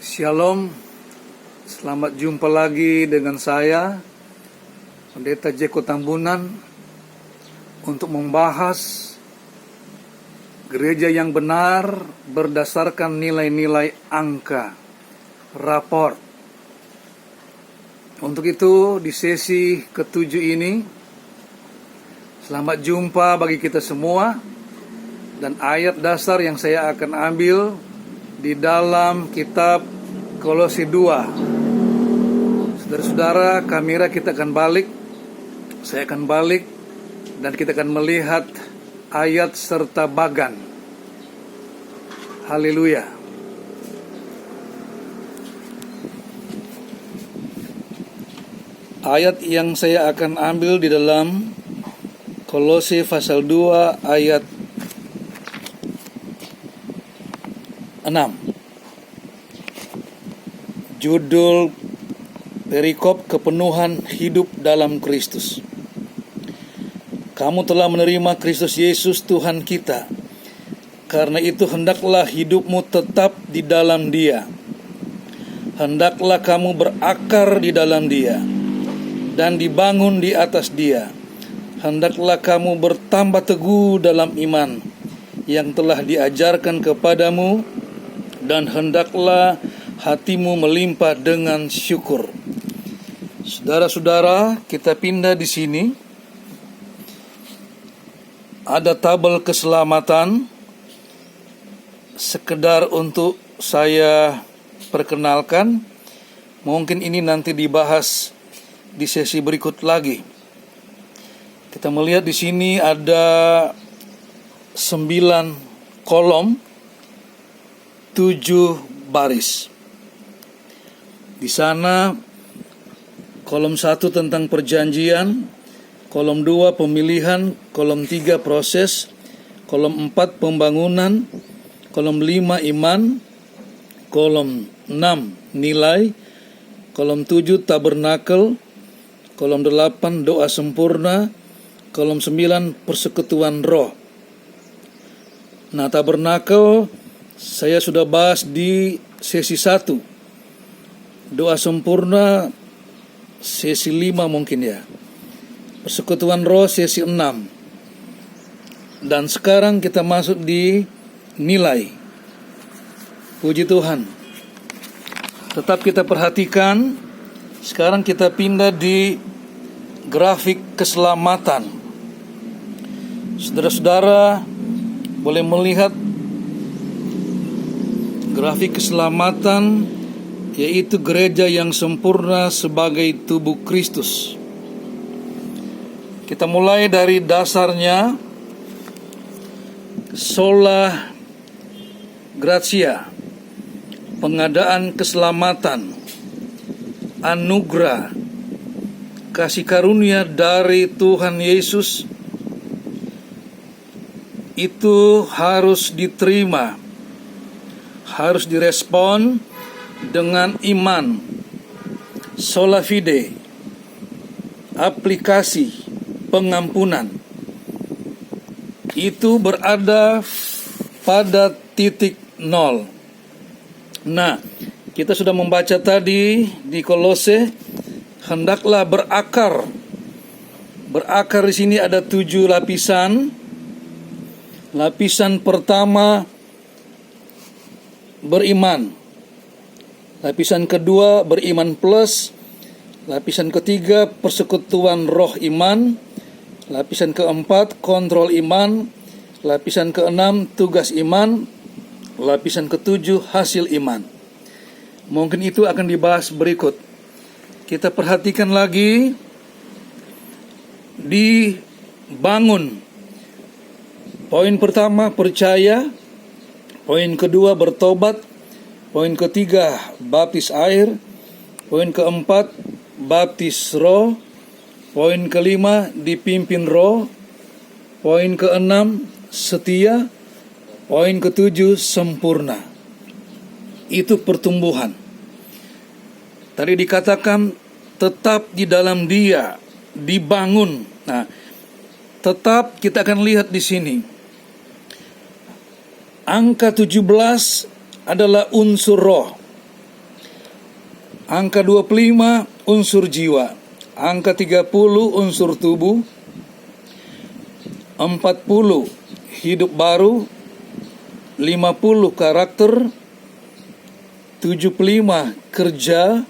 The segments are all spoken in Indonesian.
Shalom, selamat jumpa lagi dengan saya, Pendeta Jeko Tambunan, untuk membahas gereja yang benar berdasarkan nilai-nilai angka, rapor. Untuk itu, di sesi ke-7 ini, selamat jumpa bagi kita semua, dan ayat dasar yang saya akan ambil di dalam kitab Kolose 2. Saudara-saudara, kamera kita akan balik. Saya akan balik dan kita akan melihat ayat serta bagan. Haleluya. Ayat yang saya akan ambil di dalam Kolose pasal 2 ayat 6. Judul perikop kepenuhan hidup dalam Kristus. Kamu telah menerima Kristus Yesus Tuhan kita. Karena itu hendaklah hidupmu tetap di dalam Dia. Hendaklah kamu berakar di dalam Dia dan dibangun di atas Dia. Hendaklah kamu bertambah teguh dalam iman yang telah diajarkan kepadamu, dan hendaklah hatimu melimpah dengan syukur. Saudara-saudara, kita pindah di sini. Ada tabel keselamatan. Sekedar untuk saya perkenalkan. Mungkin ini nanti dibahas di sesi berikut lagi. Kita melihat di sini ada 9 kolom, 7 baris. Di sana kolom 1 tentang perjanjian, kolom 2 pemilihan, kolom 3 proses, kolom 4 pembangunan, kolom 5 iman, kolom 6 nilai, kolom 7 tabernakel, kolom 8 doa sempurna, kolom 9 persekutuan roh. Nah, tabernakel saya sudah bahas di sesi 1. Doa sempurna sesi 5 mungkin ya. Persekutuan roh sesi 6. Dan sekarang kita masuk di nilai. Puji Tuhan. Tetap kita perhatikan. Sekarang kita pindah di grafik keselamatan. Saudara-saudara boleh melihat grafik keselamatan, yaitu gereja yang sempurna sebagai tubuh Kristus. Kita mulai dari dasarnya, sola gratia, pengadaan keselamatan, anugerah, kasih karunia dari Tuhan Yesus, itu harus diterima, harus direspon dengan iman, sola fide, aplikasi, pengampunan. Itu berada pada titik 0. Nah, kita sudah membaca tadi di Kolose, hendaklah berakar. Berakar di sini ada 7 lapisan. Lapisan pertama beriman. Lapisan kedua beriman plus. Lapisan ketiga persekutuan roh iman. Lapisan keempat kontrol iman. Lapisan keenam tugas iman. Lapisan ketujuh hasil iman. Mungkin itu akan dibahas berikut. Kita perhatikan lagi. Dibangun. Poin pertama percaya. Poin kedua bertobat. Poin ketiga baptis air. Poin keempat baptis roh. Poin kelima dipimpin roh. Poin keenam setia. Poin ketujuh sempurna. Itu pertumbuhan. Tadi dikatakan tetap di dalam Dia, dibangun. Nah, tetap kita akan lihat di sini. Angka 17 adalah unsur roh. Angka 25 unsur jiwa. Angka 30 unsur tubuh. 40 hidup baru. 50 karakter. 75 kerja.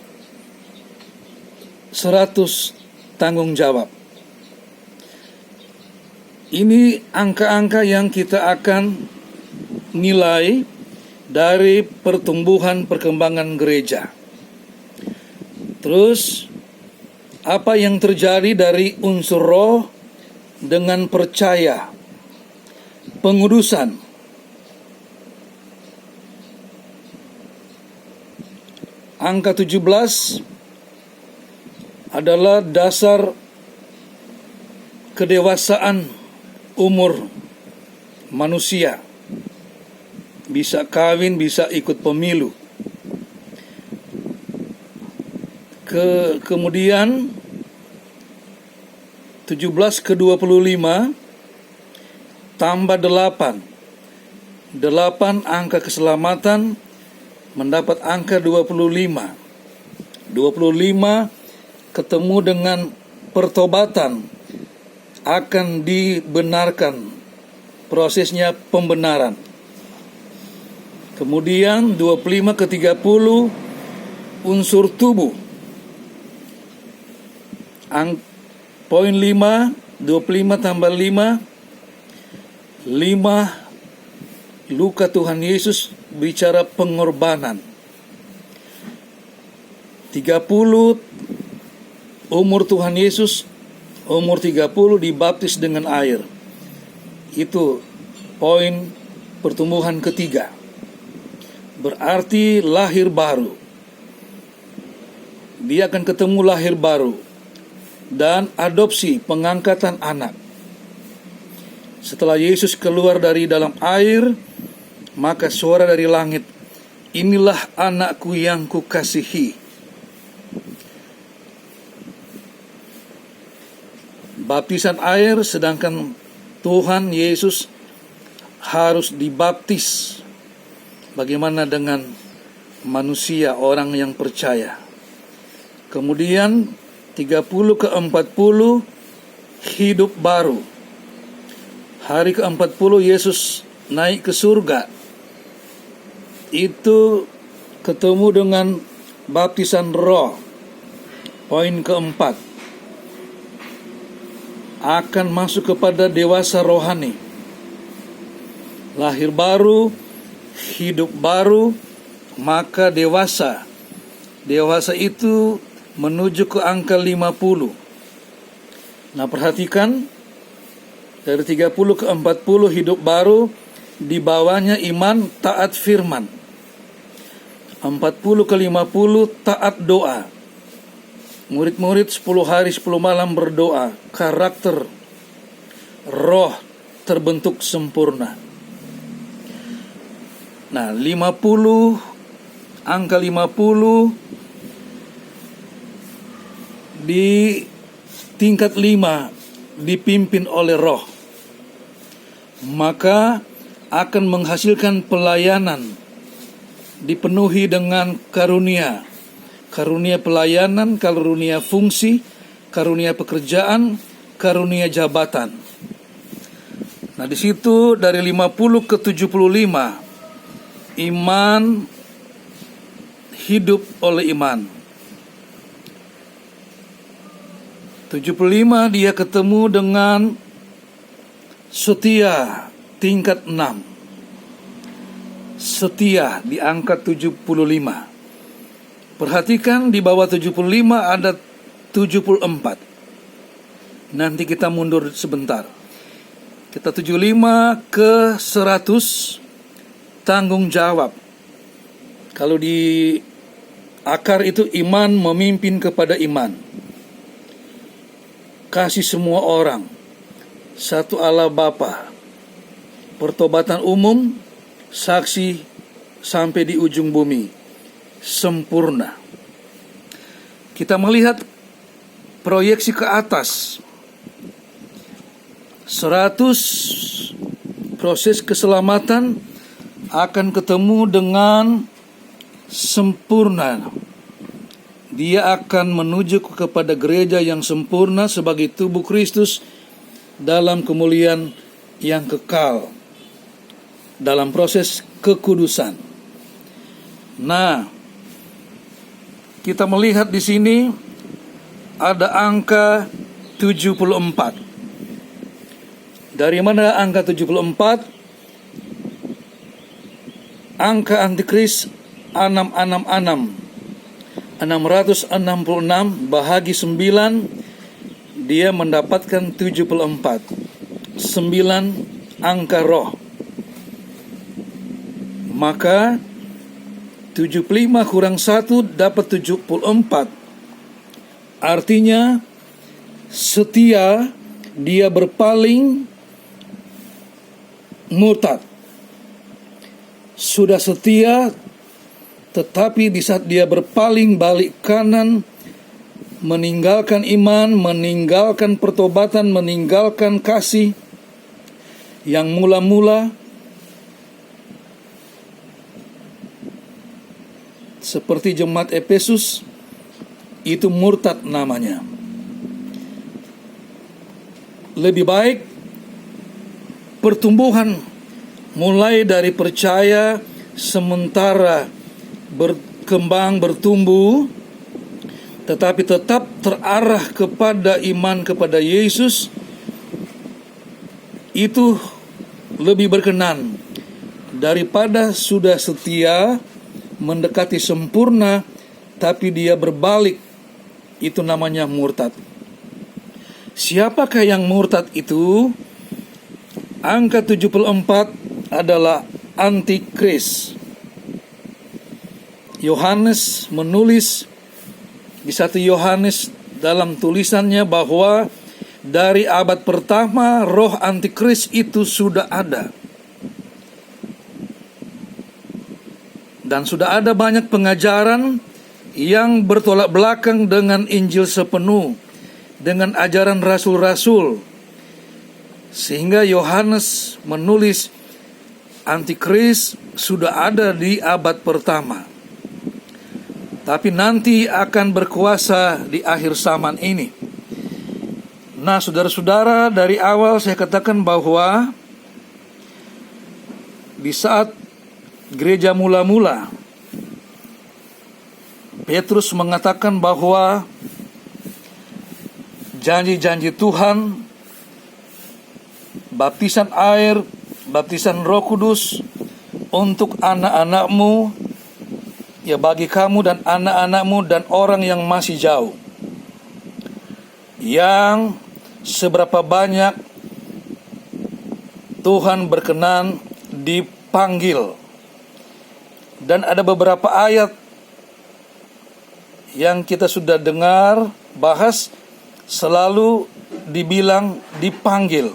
100 tanggung jawab. Ini angka-angka yang kita akan nilai dari pertumbuhan perkembangan gereja. Terus, apa yang terjadi dari unsur roh dengan percaya? Pengudusan. Angka 17 adalah dasar kedewasaan umur manusia. Bisa kawin, bisa ikut pemilu. Kemudian 17 ke 25 tambah 8. 8 angka keselamatan mendapat angka 25. 25 ketemu dengan pertobatan akan dibenarkan, prosesnya pembenaran. Kemudian 25 ke 30 unsur tubuh. Poin 5, 25 tambah 5, 5 luka Tuhan Yesus bicara pengorbanan. 30 umur Tuhan Yesus, umur 30 dibaptis dengan air. Itu poin pertumbuhan ketiga. Berarti lahir baru. Dia akan ketemu lahir baru. Dan adopsi, pengangkatan anak. Setelah Yesus keluar dari dalam air, maka suara dari langit, "Inilah anakku yang kukasihi." Baptisan air, sedangkan Tuhan Yesus harus dibaptis. Bagaimana dengan manusia, orang yang percaya? Kemudian 30 ke 40 hidup baru. Hari ke-40 Yesus naik ke surga. Itu ketemu dengan baptisan roh. Poin keempat, akan masuk kepada dewasa rohani. Lahir baru, hidup baru, maka dewasa. Dewasa itu menuju ke angka 50. Nah, perhatikan, dari 30 ke 40 hidup baru, di bawahnya iman, taat firman. 40 ke 50 taat doa. Murid-murid 10 hari 10 malam berdoa. Karakter roh terbentuk sempurna. Nah, 50, angka 50 di tingkat 5 dipimpin oleh roh. Maka akan menghasilkan pelayanan, dipenuhi dengan karunia. Karunia pelayanan, karunia fungsi, karunia pekerjaan, karunia jabatan. Nah, di situ dari 50 ke 75, iman, hidup oleh iman. 75 dia ketemu dengan setia, tingkat 6. Setia di angka 75. Perhatikan di bawah 75 ada 74. Nanti kita mundur sebentar. Kita 75 ke 100 tanggung jawab. Kalau di akar itu iman memimpin kepada iman. Kasih semua orang. Satu Allah Bapa. Pertobatan umum, saksi sampai di ujung bumi. Sempurna. Kita melihat proyeksi ke atas. 100 proses keselamatan akan ketemu dengan sempurna. dia akan menuju kepada gereja yang sempurna sebagai tubuh Kristus dalam kemuliaan yang kekal, dalam proses kekudusan. Nah, kita melihat di sini ada angka 74. Dari mana angka 74? Angka antikris 666 bahagi 9, dia mendapatkan 74. 9 angka roh. Maka 75 kurang 1 dapat 74. Artinya setia, dia berpaling, murtad. Sudah setia, tetapi di saat dia berpaling balik kanan, meninggalkan iman, meninggalkan pertobatan, meninggalkan kasih yang mula-mula, seperti jemaat Efesus, itu murtad namanya. Lebih baik pertumbuhan mulai dari percaya sementara berkembang, bertumbuh, tetapi tetap terarah kepada iman kepada Yesus, itu lebih berkenan daripada sudah setia mendekati sempurna tapi dia berbalik. Itu namanya murtad. Siapakah yang murtad itu? Angka 74 adalah antikris. Yohanes menulis di 1 Yohanes dalam tulisannya bahwa dari abad pertama roh antikris itu sudah ada. Dan sudah ada banyak pengajaran yang bertolak belakang dengan Injil sepenuh, dengan ajaran rasul-rasul. Sehingga Yohanes menulis antikris sudah ada di abad pertama, tapi nanti akan berkuasa di akhir zaman ini. Nah, saudara-saudara, dari awal saya katakan bahwa di saat gereja mula-mula, Petrus mengatakan bahwa janji-janji Tuhan, baptisan air, baptisan Roh Kudus untuk anak-anakmu, ya bagi kamu dan anak-anakmu dan orang yang masih jauh, yang seberapa banyak Tuhan berkenan dipanggil. Dan ada beberapa ayat yang kita sudah dengar bahas, selalu dibilang dipanggil.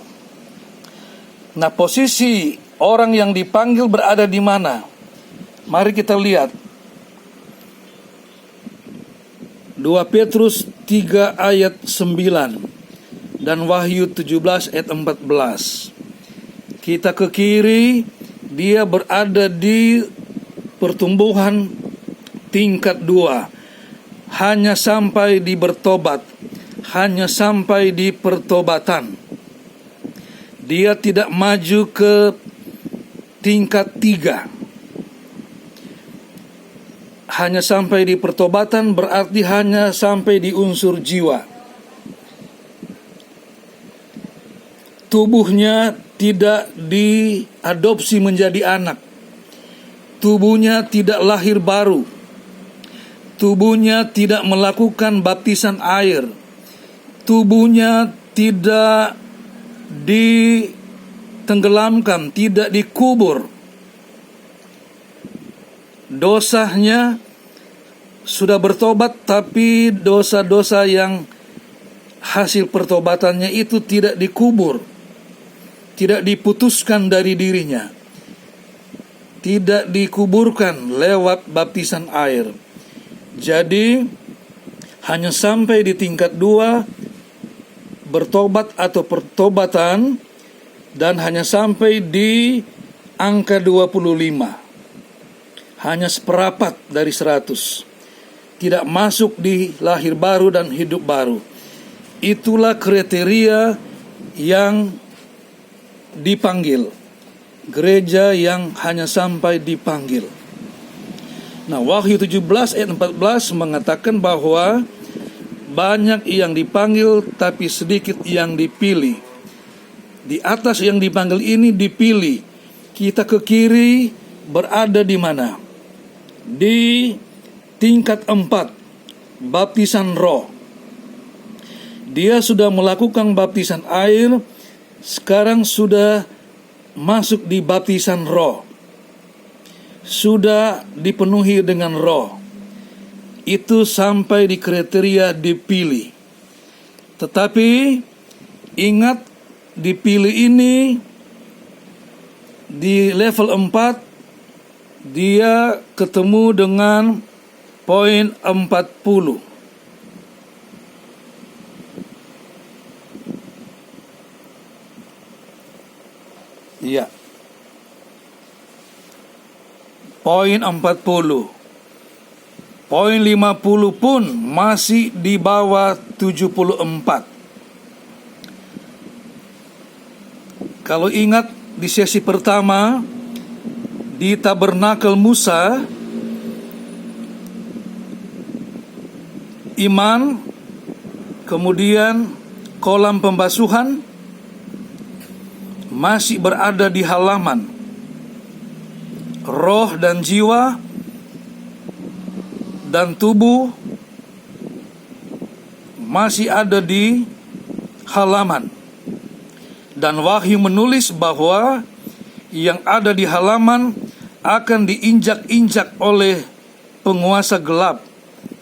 Nah, posisi orang yang dipanggil berada di mana? Mari kita lihat 2 Petrus 3 ayat 9 dan Wahyu 17 ayat 14. Kita ke kiri, dia berada di pertumbuhan tingkat 2, hanya sampai di bertobat, hanya sampai di pertobatan. Dia tidak maju ke tingkat 3. Hanya sampai di pertobatan berarti hanya sampai di unsur jiwa. Tubuhnya tidak diadopsi menjadi anak. Tubuhnya tidak lahir baru. Tubuhnya tidak melakukan baptisan air. Tubuhnya tidak ditenggelamkan, tidak dikubur. Dosanya sudah bertobat, tapi dosa-dosa yang hasil pertobatannya itu tidak dikubur, tidak diputuskan dari dirinya, tidak dikuburkan lewat baptisan air. Jadi hanya sampai di tingkat 2, bertobat atau pertobatan, dan hanya sampai di angka 25, hanya seperapat dari 100. tidak masuk di lahir baru dan hidup baru. Itulah kriteria yang dipanggil, gereja yang hanya sampai dipanggil. Nah, Wahyu 17 ayat 14 mengatakan bahwa banyak yang dipanggil tapi sedikit yang dipilih. Di atas yang dipanggil ini dipilih. Kita ke kiri berada di mana? Di tingkat 4, baptisan roh. Dia sudah melakukan baptisan air, sekarang sudah masuk di baptisan roh. Sudah dipenuhi dengan roh. Itu sampai di kriteria dipilih. Tetapi ingat, dipilih ini di level 4 dia ketemu dengan poin 40. Iya. Poin 40. Poin 50 pun masih di bawah 74. Kalau ingat di sesi pertama di Tabernakel Musa, iman, kemudian kolam pembasuhan masih berada di halaman. Roh dan jiwa dan tubuh masih ada di halaman. Dan Wahyu menulis bahwa yang ada di halaman akan diinjak-injak oleh penguasa gelap,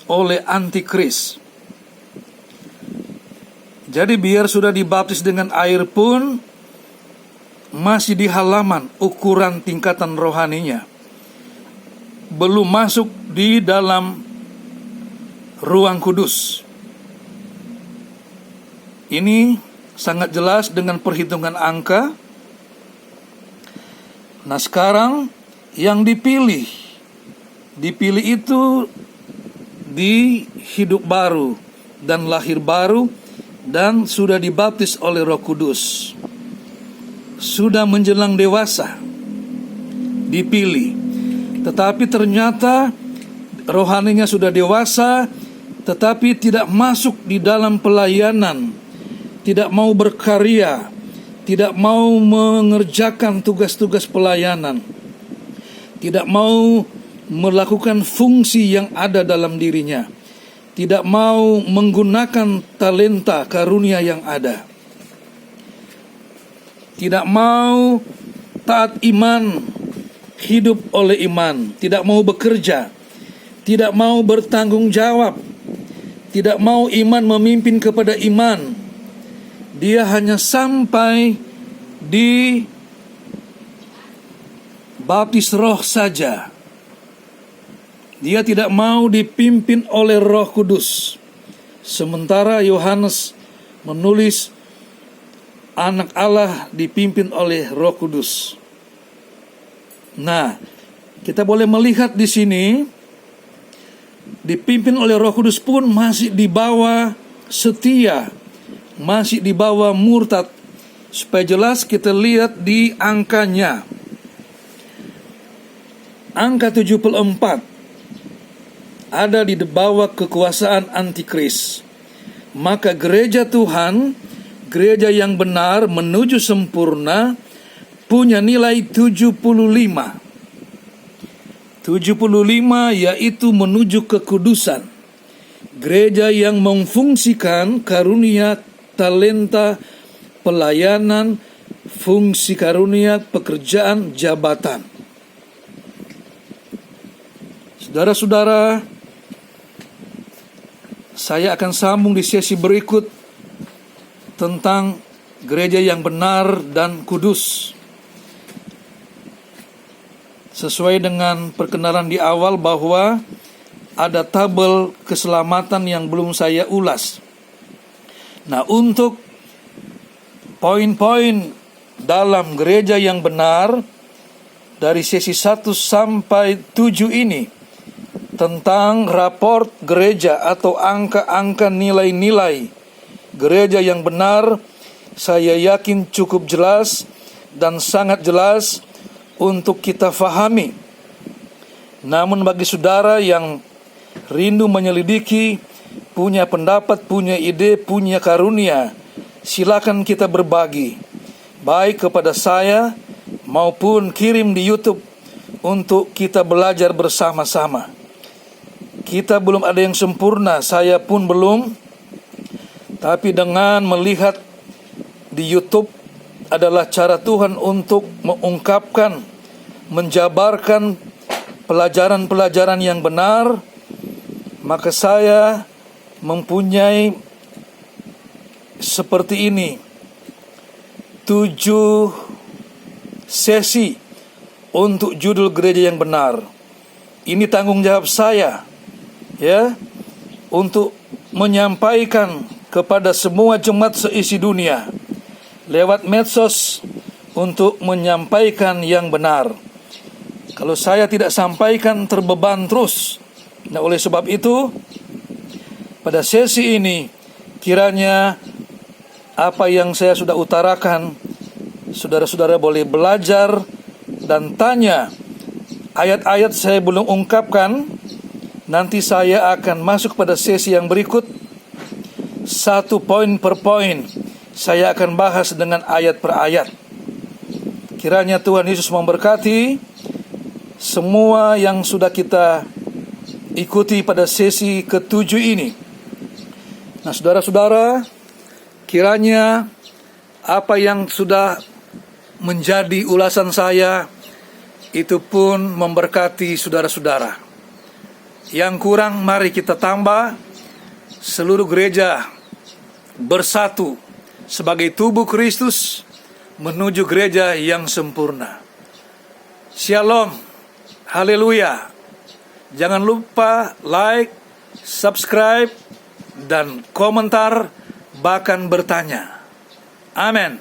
oleh antikris. Jadi biar sudah dibaptis dengan air pun masih di halaman ukuran tingkatan rohaninya. Belum masuk di dalam ruang kudus. Ini sangat jelas dengan perhitungan angka. Nah, sekarang yang dipilih itu di hidup baru dan lahir baru dan sudah dibaptis oleh Roh Kudus. Sudah menjelang dewasa, dipilih. Tetapi ternyata rohaninya sudah dewasa, tetapi tidak masuk di dalam pelayanan, tidak mau berkarya, tidak mau mengerjakan tugas-tugas pelayanan, tidak mau melakukan fungsi yang ada dalam dirinya, tidak mau menggunakan talenta karunia yang ada, tidak mau taat iman, hidup oleh iman, tidak mau bekerja, tidak mau bertanggung jawab, tidak mau iman memimpin kepada iman. Dia hanya sampai di baptis roh saja. Dia tidak mau dipimpin oleh Roh Kudus. Sementara Yohanes menulis anak Allah dipimpin oleh Roh Kudus. Nah, kita boleh melihat di sini dipimpin oleh Roh Kudus pun masih di bawah setia, masih di bawah murtad. Supaya jelas kita lihat di angkanya. Angka 74 ada di bawah kekuasaan antikris. Maka gereja Tuhan, gereja yang benar menuju sempurna, punya nilai 75. 75 yaitu menuju kekudusan. Gereja yang memfungsikan karunia, talenta, pelayanan, fungsi karunia, pekerjaan, jabatan. Saudara-saudara, saya akan sambung di sesi berikut tentang gereja yang benar dan kudus. Sesuai dengan perkenalan di awal bahwa ada tabel keselamatan yang belum saya ulas. Nah, untuk poin-poin dalam gereja yang benar dari sesi 1 sampai 7 ini, tentang raport gereja atau angka-angka nilai-nilai gereja yang benar, saya yakin cukup jelas dan sangat jelas untuk kita fahami. Namun bagi saudara yang rindu menyelidiki, punya pendapat, punya ide, punya karunia, silakan kita berbagi, baik kepada saya maupun kirim di YouTube untuk kita belajar bersama-sama. Kita belum ada yang sempurna, saya pun belum. Tapi dengan melihat di YouTube adalah cara Tuhan untuk mengungkapkan, menjabarkan pelajaran-pelajaran yang benar. Maka saya mempunyai seperti ini, 7 sesi untuk judul gereja yang benar. Ini tanggung jawab saya, ya, untuk menyampaikan kepada semua jemaat seisi dunia lewat medsos untuk menyampaikan yang benar. Kalau saya tidak sampaikan, terbeban terus. Nah, oleh sebab itu, pada sesi ini kiranya apa yang saya sudah utarakan, saudara-saudara boleh belajar dan tanya. Ayat-ayat saya belum ungkapkan. Nanti saya akan masuk pada sesi yang berikut, 1 poin per poin. Saya akan bahas dengan ayat per ayat. Kiranya Tuhan Yesus memberkati semua yang sudah kita ikuti pada sesi ke-7 ini. Nah, saudara-saudara, kiranya apa yang sudah menjadi ulasan saya itu pun memberkati saudara-saudara. Yang kurang mari kita tambah, seluruh gereja bersatu sebagai tubuh Kristus menuju gereja yang sempurna. Shalom, haleluya. Jangan lupa like, subscribe, dan komentar, bahkan bertanya. Amin.